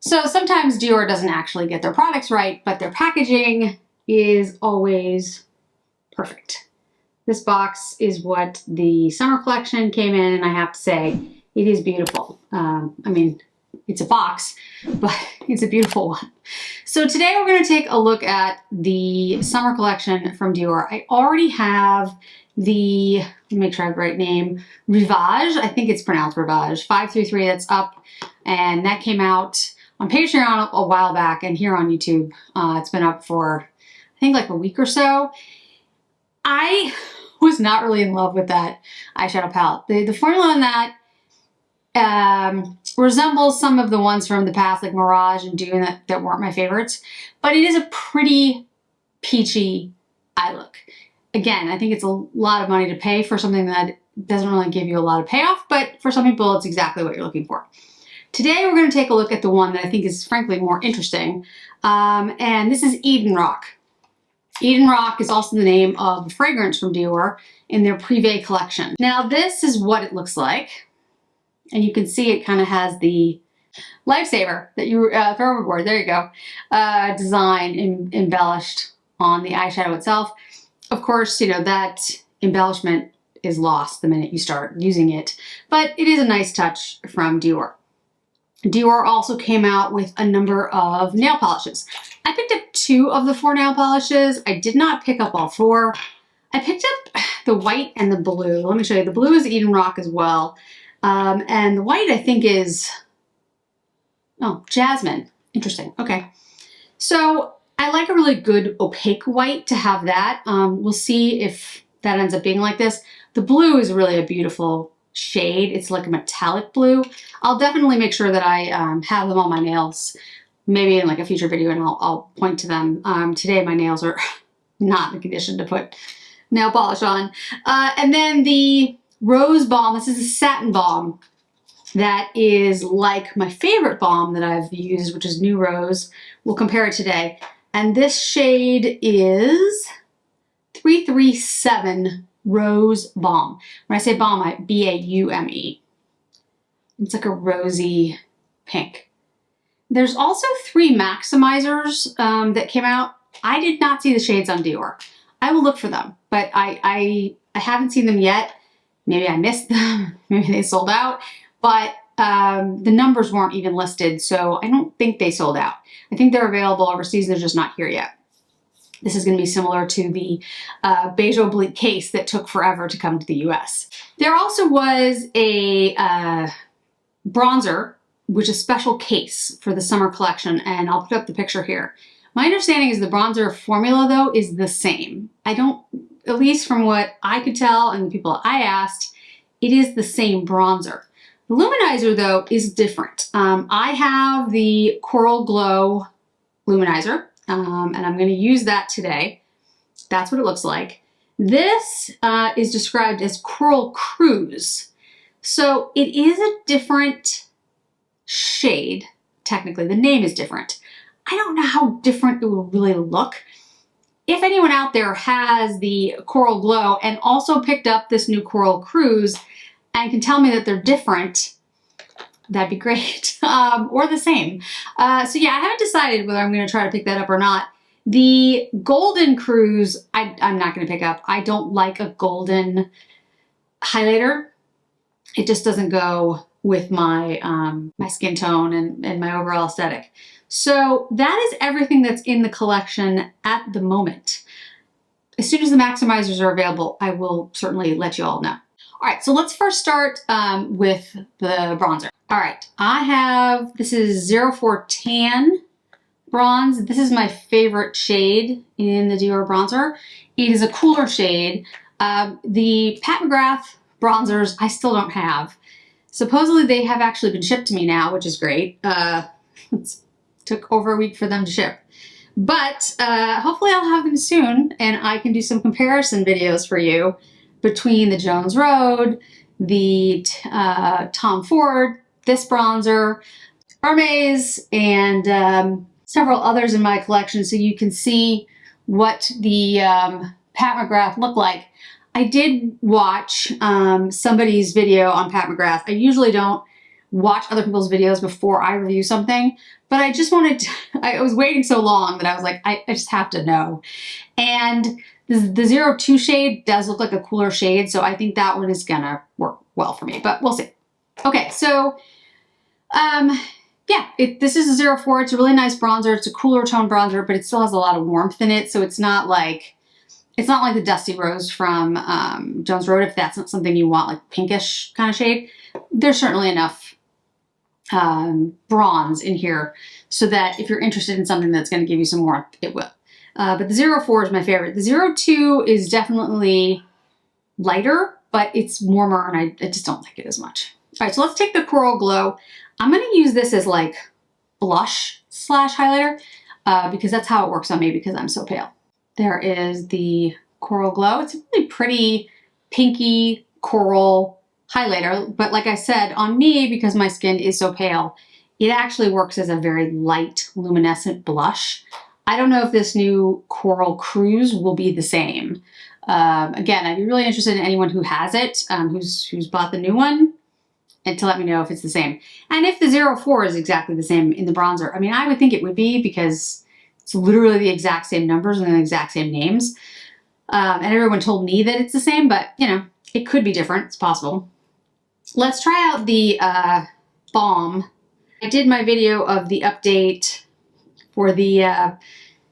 So sometimes Dior doesn't actually get their products right, but their packaging is always perfect. This box is what the summer collection came in, and I have to say, it is beautiful. I mean, it's a box, but it's a beautiful one. So today we're going to take a look at the summer collection from Dior. I already have the, let me make sure I have the right name, Rivage. I think it's pronounced Rivage. 533, that's up, and that came out on Patreon a while back, and here on YouTube. It's been up for, I think, like a week or so. I was not really in love with that eyeshadow palette. The formula in that resembles some of the ones from the past, like Mirage and Dune, that weren't my favorites, but it is a pretty peachy eye look. Again, I think it's a lot of money to pay for something that doesn't really give you a lot of payoff, but for some people, it's exactly what you're looking for. Today, we're going to take a look at the one that I think is frankly more interesting, and this is Eden Roc. Eden Roc is also the name of a fragrance from Dior in their Privé collection. Now, this is what it looks like. And you can see it kind of has the lifesaver that you throw overboard. There you go. Design embellished on the eyeshadow itself. Of course, you know, that embellishment is lost the minute you start using it, but it is a nice touch from Dior. Dior also came out with a number of nail polishes. I picked up 2 of the 4 nail polishes. I did not pick up all 4. I picked up the white and the blue. Let me show you. The blue is Eden Roc as well. And the white, I think, is, oh, jasmine. Interesting. Okay. So I like a really good opaque white to have that. We'll see if that ends up being like this. The blue is really a beautiful shade. It's like a metallic blue. I'll definitely make sure that I have them on my nails, maybe in like a future video, and I'll point to them. Today my nails are not in the condition to put nail polish on. And then the Rose Balm. This is a satin balm that is like my favorite balm that I've used, which is New Rose. We'll compare it today. And this shade is 337 Rose Balm. When I say balm, I B-A-U-M-E. It's like a rosy pink. There's also 3 maximizers that came out. I did not see the shades on Dior. I will look for them, but I haven't seen them yet. Maybe I missed them, maybe they sold out, but the numbers weren't even listed, so I don't think they sold out. I think they're available overseas, they're just not here yet. This is going to be similar to the beige oblique case that took forever to come to the US. There also was a bronzer, which is a special case for the summer collection, and I'll put up the picture here. My understanding is the bronzer formula, though, is the same. At least from what I could tell and the people I asked, it is the same bronzer. The luminizer, though, is different. I have the Coral Glow luminizer, and I'm going to use that today. That's what it looks like. This is described as Coral Cruise. So it is a different shade, technically. The name is different. I don't know how different it will really look. If anyone out there has the Coral Glow and also picked up this new Coral Cruise and can tell me that they're different, that'd be great. Or the same. So yeah, I haven't decided whether I'm going to try to pick that up or not. The Golden Cruise, I'm not going to pick up. I don't like a golden highlighter. It just doesn't go with my, my skin tone and my overall aesthetic. So that is everything that's in the collection at the moment. As soon as the maximizers are available, I will certainly let you all know. All right, so let's first start with the bronzer. All right, I have, this is 04 Tan Bronze. This is my favorite shade in the Dior bronzer. It is a cooler shade. The Pat McGrath bronzers I still don't have. Supposedly they have actually been shipped to me now, which is great. It took over a week for them to ship. But hopefully I'll have them soon, and I can do some comparison videos for you between the Jones Road, the Tom Ford, this bronzer, Hermes, and several others in my collection, so you can see what the Pat McGrath look like. I did watch somebody's video on Pat McGrath. I usually don't watch other people's videos before I review something, but I just wanted to, I was waiting so long that I was like, I just have to know. And the 02 shade does look like a cooler shade, so I think that one is gonna work well for me, but we'll see. Okay, so yeah, this is a 04. It's a really nice bronzer. It's a cooler tone bronzer, but it still has a lot of warmth in it, so it's not like the Dusty Rose from Jones Road, if that's not something you want, like pinkish kind of shade. There's certainly enough bronze in here so that if you're interested in something that's going to give you some warmth, it will. But the 04 is my favorite. The 02 is definitely lighter, but it's warmer, and I just don't like it as much. All right, so let's take the Coral Glow. I'm going to use this as like blush / highlighter because that's how it works on me because I'm so pale. There is the Coral Glow. It's a really pretty pinky coral highlighter, but like I said, on me, because my skin is so pale, it actually works as a very light luminescent blush. I don't know if this new Coral Cruise will be the same. Again, I'd be really interested in anyone who has it, who's bought the new one, and to let me know if it's the same. And if the 04 is exactly the same in the bronzer. I mean, I would think it would be because it's literally the exact same numbers and the exact same names. And everyone told me that it's the same, but you know, it could be different. It's possible. Let's try out the Balm. I did my video of the update for the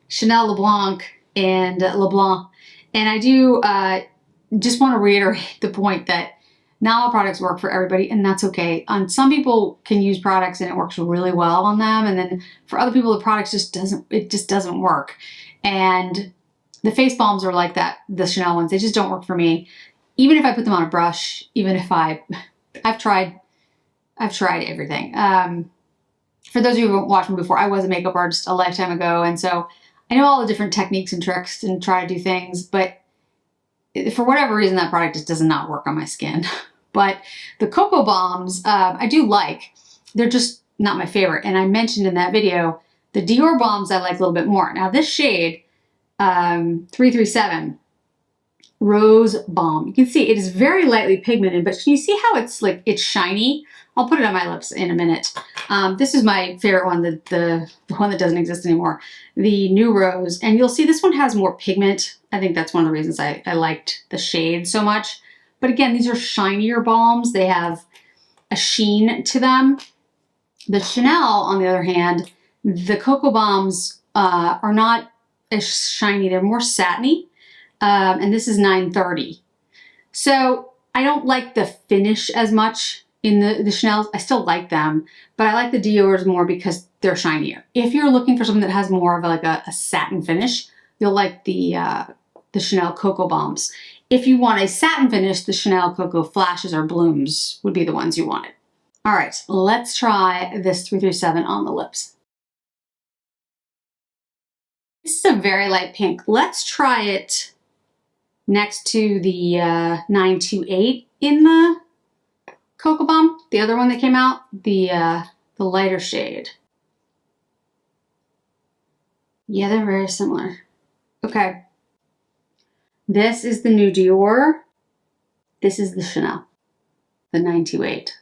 Chanel LeBlanc and LeBlanc. And I do just want to reiterate the point that not all products work for everybody, and that's okay. Some people can use products and it works really well on them, and then for other people the product just doesn't work. And the face balms are like that, the Chanel ones, they just don't work for me. Even if I put them on a brush, even if I've tried everything. For those of you who haven't watched me before, I was a makeup artist a lifetime ago, and so I know all the different techniques and tricks and try to do things, but for whatever reason, that product just does not work on my skin. But the Cocoa Balms, I do like. They're just not my favorite. And I mentioned in that video, the Dior Balms I like a little bit more. Now this shade, 337, Rose Balm. You can see it is very lightly pigmented, but can you see how it's like, it's shiny? I'll put it on my lips in a minute. This is my favorite one, the one that doesn't exist anymore, the New Rose. And you'll see this one has more pigment. I think that's one of the reasons I liked the shade so much. But again, these are shinier balms. They have a sheen to them. The Chanel, on the other hand, the Cocoa Balms are not as shiny. They're more satiny. And this is 930. So I don't like the finish as much in the Chanels. I still like them, but I like the Dior's more because they're shinier. If you're looking for something that has more of like a satin finish, you'll like the Chanel Cocoa Balms. If you want a satin finish, the Chanel Cocoa Flashes or Blooms would be the ones you wanted. All right, let's try this 337 on the lips. This is a very light pink. Let's try it next to the 928 in the Cocoa Balm, the other one that came out, the lighter shade. Yeah, they're very similar. Okay. This is the new Dior. This is the Chanel, the 928.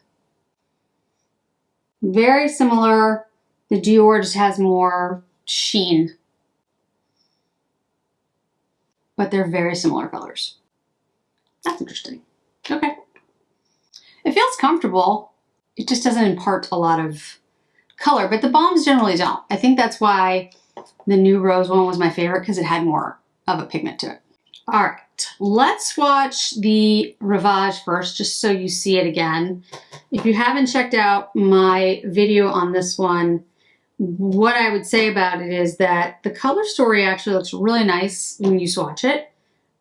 Very similar. The Dior just has more sheen, but they're very similar colors. That's interesting. Okay. It feels comfortable. It just doesn't impart a lot of color, but the balms generally don't. I think that's why the New Rose one was my favorite, because it had more of a pigment to it. All right, let's watch the Rivage first, just so you see it again. If you haven't checked out my video on this one, what I would say about it is that the color story actually looks really nice when you swatch it.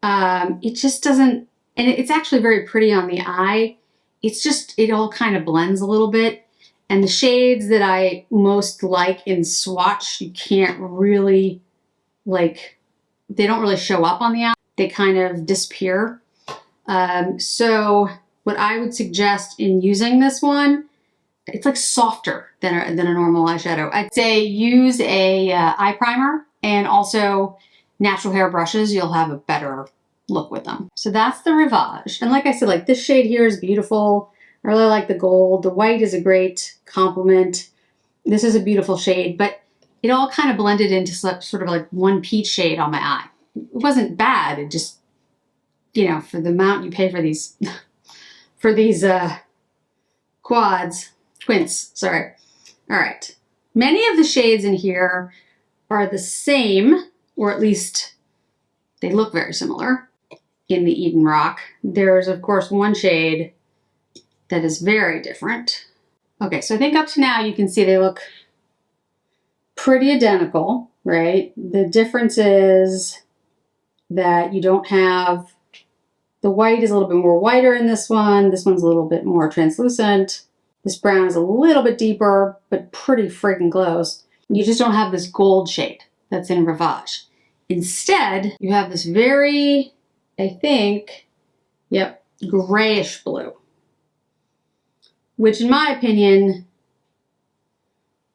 It just doesn't, and it's actually very pretty on the eye. It's just, it all kind of blends a little bit. And the shades that I most like in swatch, you can't really, like, they don't really show up on the eye. They kind of disappear. So what I would suggest in using this one, it's like softer than a normal eyeshadow. I'd say use a eye primer and also natural hair brushes. You'll have a better look with them. So that's the Rivage. And like I said, like this shade here is beautiful. I really like the gold. The white is a great complement. This is a beautiful shade, but it all kind of blended into sort of like one peach shade on my eye. It wasn't bad. It just, you know, for the amount you pay for these, for these quints, sorry. All right. Many of the shades in here are the same, or at least they look very similar in the Eden Roc. There's, of course, one shade that is very different. Okay, so I think up to now you can see they look pretty identical, right? The difference is that you don't have, the white is a little bit more whiter in this one. This one's a little bit more translucent. This brown is a little bit deeper, but pretty freaking close. You just don't have this gold shade that's in Rivage. Instead, you have this very, I think, yep, grayish blue, which in my opinion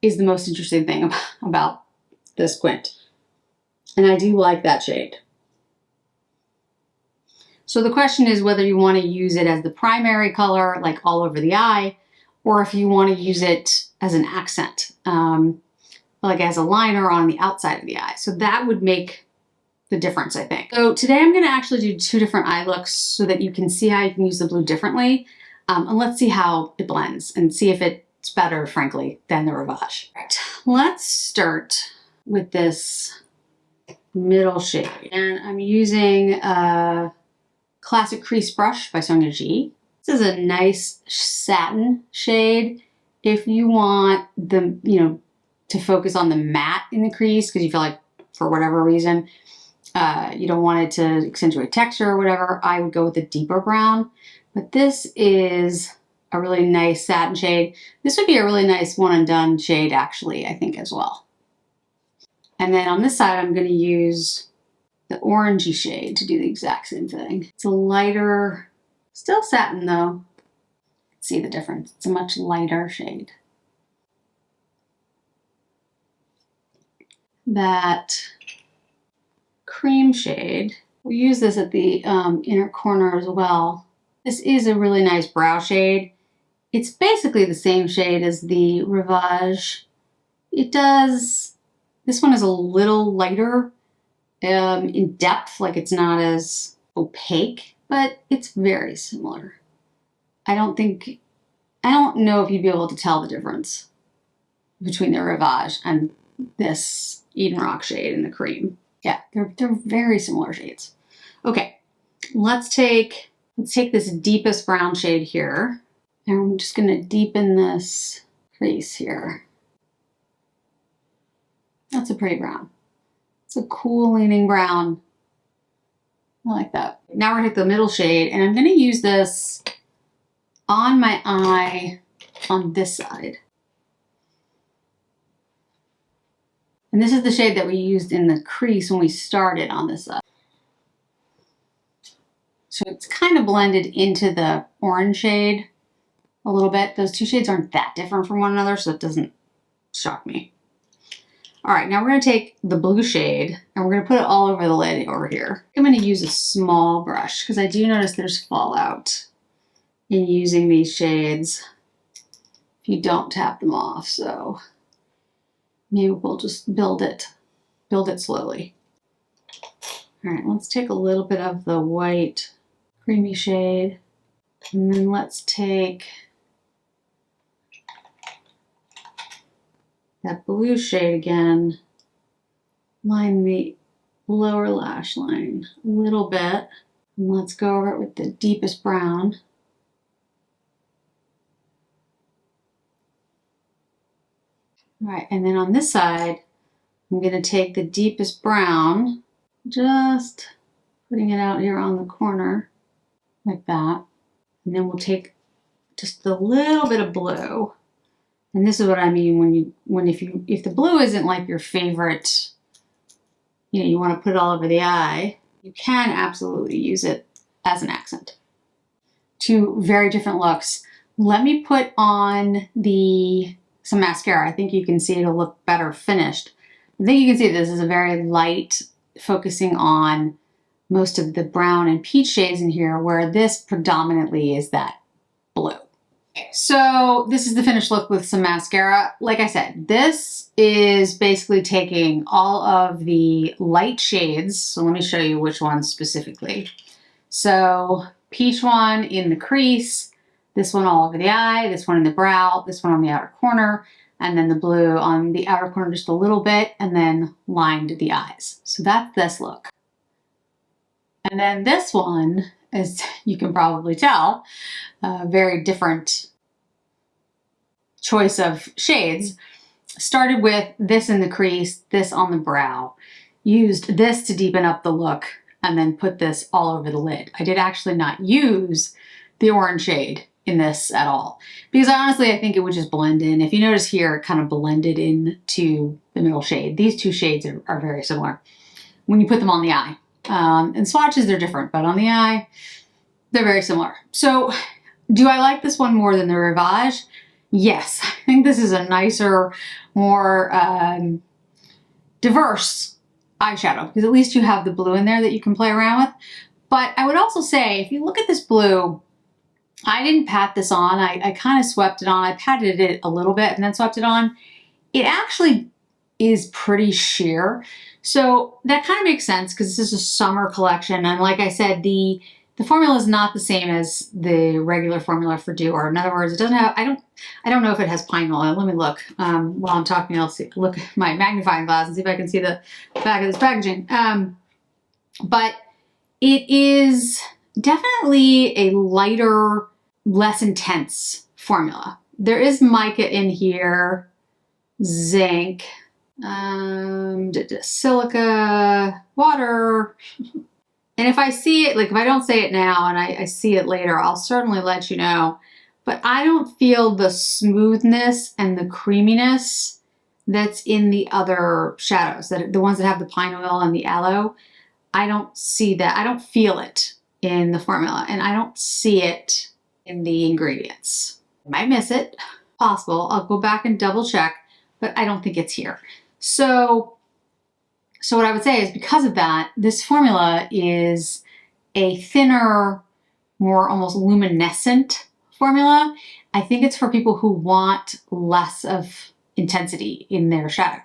is the most interesting thing about this quint. And I do like that shade. So the question is whether you want to use it as the primary color, like all over the eye, or if you want to use it as an accent, like as a liner on the outside of the eye. So that would make the difference, I think. So today I'm going to actually do two different eye looks so that you can see how you can use the blue differently. And let's see how it blends and see if it's better, frankly, than the Rivage. All right, let's start with this middle shade. And I'm using a classic crease brush by Sonia G. This is a nice satin shade. If you want the, you know, to focus on the matte in the crease because you feel like for whatever reason you don't want it to accentuate texture or whatever, I would go with a deeper brown. But this is a really nice satin shade. This would be a really nice one and done shade actually, I think, as well. And then on this side I'm going to use the orangey shade to do the exact same thing. It's a lighter, still satin though. See the difference? It's a much lighter shade. That cream shade, we'll use this at the inner corner as well. This is a really nice brow shade. It's basically the same shade as the Rivage. It does, this one is a little lighter in depth, like it's not as opaque, but it's very similar. I don't know if you'd be able to tell the difference between the Rivage and this Eden Roc shade in the cream. Yeah, they're very similar shades. Okay, let's take this deepest brown shade here, and I'm just gonna deepen this crease here. That's a pretty brown. It's a cool leaning brown. I like that. Now we're gonna take the middle shade, and I'm gonna use this on my eye on this side. And this is the shade that we used in the crease when we started on this side. So it's kind of blended into the orange shade a little bit. Those two shades aren't that different from one another, so it doesn't shock me. All right, now we're gonna take the blue shade and we're gonna put it all over the lid over here. I'm gonna use a small brush because I do notice there's fallout in using these shades if you don't tap them off. So maybe we'll just build it slowly. All right, let's take a little bit of the white creamy shade, and then let's take that blue shade again, line the lower lash line a little bit, and let's go over it with the deepest brown. All right, and then on this side, I'm going to take the deepest brown, just putting it out here on the corner, like that. And then we'll take just a little bit of blue. And this is what I mean if the blue isn't like your favorite, you know, you want to put it all over the eye, you can absolutely use it as an accent. Two very different looks. Let me put on some mascara. I think you can see it'll look better finished. I think you can see this is a very light, focusing on most of the brown and peach shades in here, where this predominantly is that blue. So this is the finished look with some mascara. Like I said, this is basically taking all of the light shades. So let me show you which ones specifically. So peach one in the crease, this one all over the eye, this one in the brow, this one on the outer corner, and then the blue on the outer corner just a little bit, and then lined the eyes. So that's this look. And then this one, as you can probably tell, very different choice of shades. Started with this in the crease, this on the brow. Used this to deepen up the look, and then put this all over the lid. I did actually not use the orange shade in this at all, because honestly, I think it would just blend in. If you notice here, it kind of blended into the middle shade. These two shades are very similar when you put them on the eye. And swatches, they're different, but on the eye, they're very similar. So do I like this one more than the Rivage? Yes, I think this is a nicer, more diverse eyeshadow, because at least you have the blue in there that you can play around with. But I would also say, if you look at this blue, I didn't pat this on. I kind of swept it on. I patted it a little bit and then swept it on. It actually is pretty sheer. So that kind of makes sense because this is a summer collection. And like I said, the formula is not the same as the regular formula for Dior. In other words, it doesn't have, I don't know if it has pine oil. Let me look. While I'm talking, I'll look at my magnifying glass and see if I can see the back of this packaging. But it is definitely a lighter, less intense formula. There is mica in here, zinc, silica, water. And if I see it, like if I don't say it now and I see it later, I'll certainly let you know. But I don't feel the smoothness and the creaminess that's in the other shadows, that the ones that have the pine oil and the aloe. I don't see that. I don't feel it in the formula, and I don't see it in the ingredients. I might miss it, possible. I'll go back and double check, but I don't think it's here. So what I would say is, because of that, this formula is a thinner, more almost luminescent formula. I think it's for people who want less of intensity in their shadow.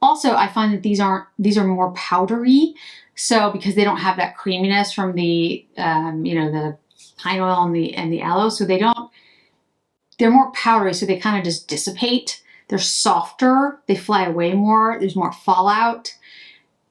Also, I find that these are more powdery. So because they don't have that creaminess from the the pine oil and the aloe, so they're more powdery, so they kind of just dissipate. They're softer, they fly away more, there's more fallout.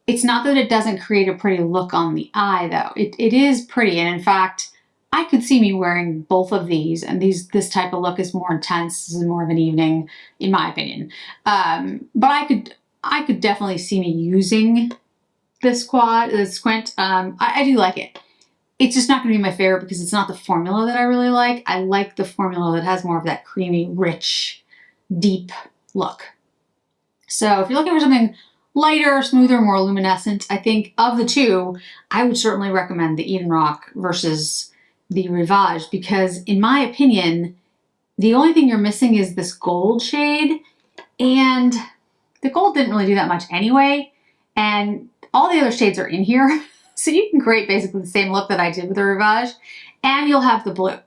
It's not that it doesn't create a pretty look on the eye though. It is pretty, and in fact, I could see me wearing both of these, and this type of look is more intense. This is more of an evening, in my opinion. But I could definitely see me using this quint. I do like it. It's just not going to be my favorite because it's not the formula that I really like. I like the formula that has more of that creamy, rich, deep look. So if you're looking for something lighter, smoother, more luminescent, I think of the two, I would certainly recommend the Eden Roc versus the Rivage, because in my opinion, the only thing you're missing is this gold shade, and the gold didn't really do that much anyway, and all the other shades are in here. So you can create basically the same look that I did with the Rivage, and you'll have the blue.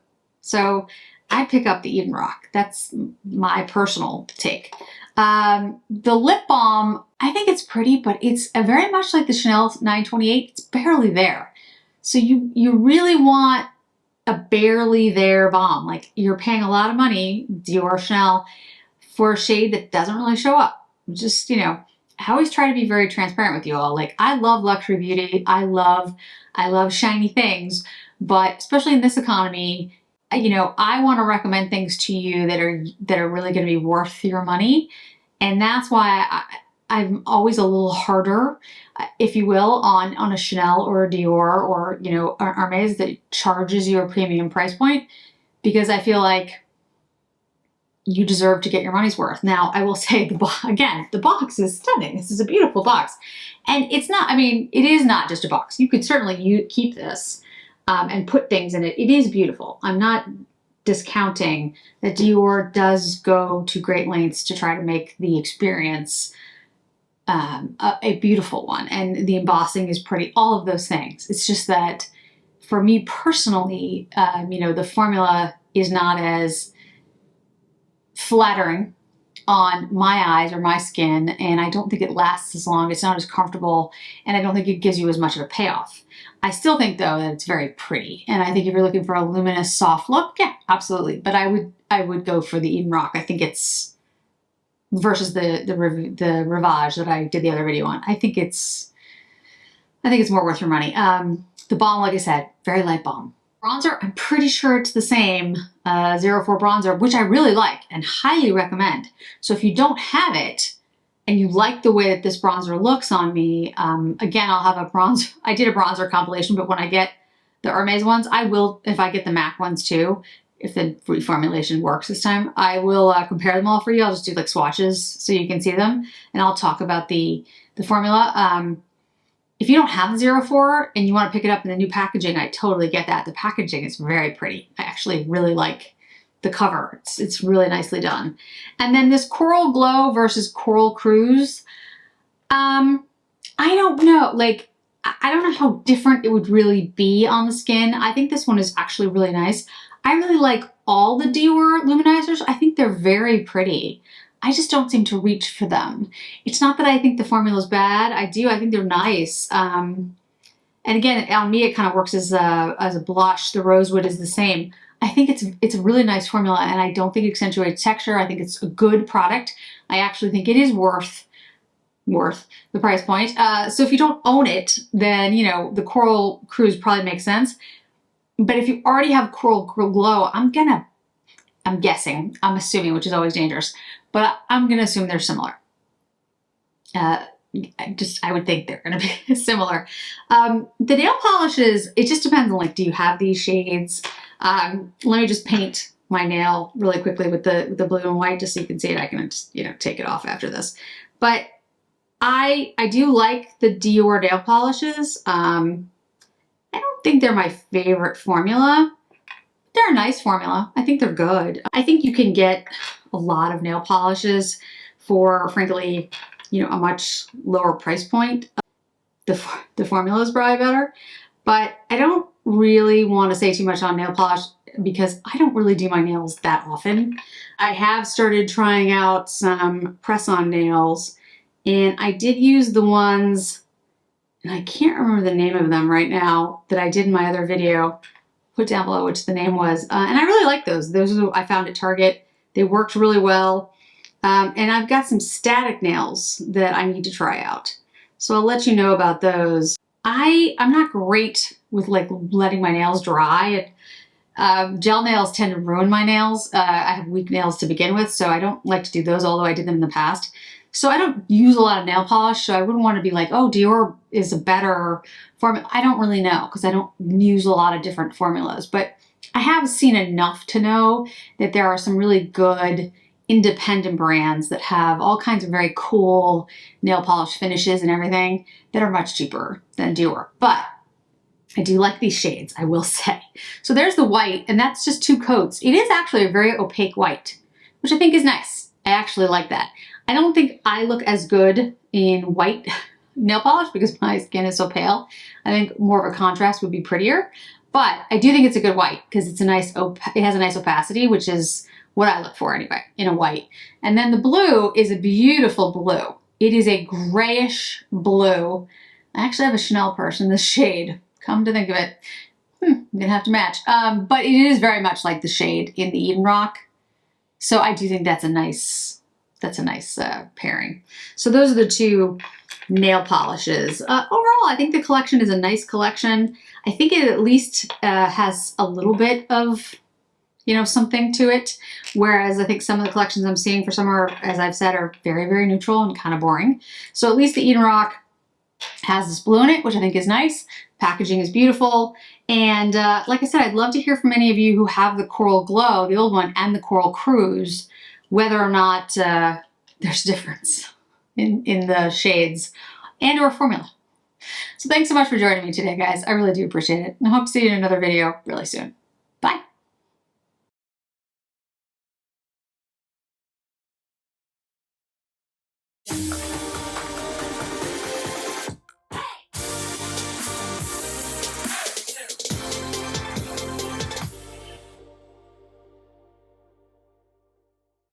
So I pick up the Eden Roc. That's my personal take. The lip balm, I think it's pretty, but it's very much like the Chanel 928. It's barely there. So you really want a barely there balm. Like, you're paying a lot of money, Dior, Chanel, for a shade that doesn't really show up. Just, I always try to be very transparent with you all. Like, I love luxury beauty. I love shiny things, but especially in this economy, I want to recommend things to you that are really going to be worth your money. And that's why I'm always a little harder, if you will, on a Chanel or a Dior or, Hermes that charges you a premium price point, because I feel like you deserve to get your money's worth. Now, I will say, the box is stunning. This is a beautiful box. And it's not, it is not just a box. You could certainly keep this and put things in it. It is beautiful. I'm not discounting that Dior does go to great lengths to try to make the experience a beautiful one. And the embossing is pretty, all of those things. It's just that for me personally, the formula is not as flattering on my eyes or my skin, and I don't think it lasts as long. It's not as comfortable, and I don't think it gives you as much of a payoff. I still think though that it's very pretty, and I think if you're looking for a luminous soft look, yeah, absolutely. But I would go for the Eden Roc. I think it's versus the Rivage that I did the other video on. I think it's more worth your money. The balm, like I said, very light balm. Bronzer, I'm pretty sure it's the same 04 bronzer, which I really like and highly recommend. So if you don't have it and you like the way that this bronzer looks on me, again, I'll have a bronzer. I did a bronzer compilation, but when I get the Hermes ones, I will, if I get the MAC ones too, if the reformulation works this time, I will compare them all for you. I'll just do like swatches so you can see them, and I'll talk about the formula. If you don't have the 04 and you want to pick it up in the new packaging, I totally get that. The packaging is very pretty. I actually really like the cover. It's really nicely done. And then this Coral Glow versus Coral Cruise. I don't know. Like, I don't know how different it would really be on the skin. I think this one is actually really nice. I really like all the Dior Luminizers. I think they're very pretty. I just don't seem to reach for them. It's not that I think the formula is bad. I do. I think they're nice. And again, on me, it kind of works as a blush. The Rosewood is the same. I think it's a really nice formula, and I don't think it accentuates texture. I think it's a good product. I actually think it is worth the price point. So if you don't own it, then, you know, the Coral Cruise probably makes sense. But if you already have Coral Glow, I'm assuming, which is always dangerous, but I'm gonna assume they're similar. I would think they're gonna be similar. The nail polishes, it just depends on, like, do you have these shades? Let me just paint my nail really quickly with the blue and white just so you can see it. I can just, you know, take it off after this. But I do like the Dior nail polishes. I don't think they're my favorite formula. They're a nice formula. I think they're good. I think you can get a lot of nail polishes for, frankly, you know, a much lower price point. The formula is probably better, but I don't really want to say too much on nail polish because I don't really do my nails that often. I have started trying out some press-on nails, and I did use the ones, and I can't remember the name of them right now, that I did in my other video. Put down below which the name was. And I really like those. Those I found at Target. They worked really well. And I've got some static nails that I need to try out. So I'll let you know about those. I'm not great with, like, letting my nails dry. Gel nails tend to ruin my nails. I have weak nails to begin with, so I don't like to do those, although I did them in the past. So I don't use a lot of nail polish, so I wouldn't want to be like, oh, Dior is a better formula. I don't really know because I don't use a lot of different formulas, but I have seen enough to know that there are some really good independent brands that have all kinds of very cool nail polish finishes and everything that are much cheaper than Dior. But I do like these shades, I will say. So there's the white, and that's just 2 coats. It is actually a very opaque white, which I think is nice. I actually like that. I don't think I look as good in white nail polish because my skin is so pale. I think more of a contrast would be prettier, but I do think it's a good white because it's a nice, it has a nice opacity, which is what I look for anyway, in a white. And then the blue is a beautiful blue. It is a grayish blue. I actually have a Chanel purse in this shade, come to think of it. I'm gonna have to match. But it is very much like the shade in the Eden Roc. So I do think that's a nice pairing. So those are the 2 nail polishes. Overall, I think the collection is a nice collection. I think it at least has a little bit of, you know, something to it. Whereas I think some of the collections I'm seeing for summer, as I've said, are very, very neutral and kind of boring. So at least the Eden Roc has this blue in it, which I think is nice. Packaging is beautiful. And like I said, I'd love to hear from any of you who have the Coral Glow, the old one, and the Coral Cruise, whether or not there's a difference in the shades and or formula. So thanks so much for joining me today, guys. I really do appreciate it. And I hope to see you in another video really soon.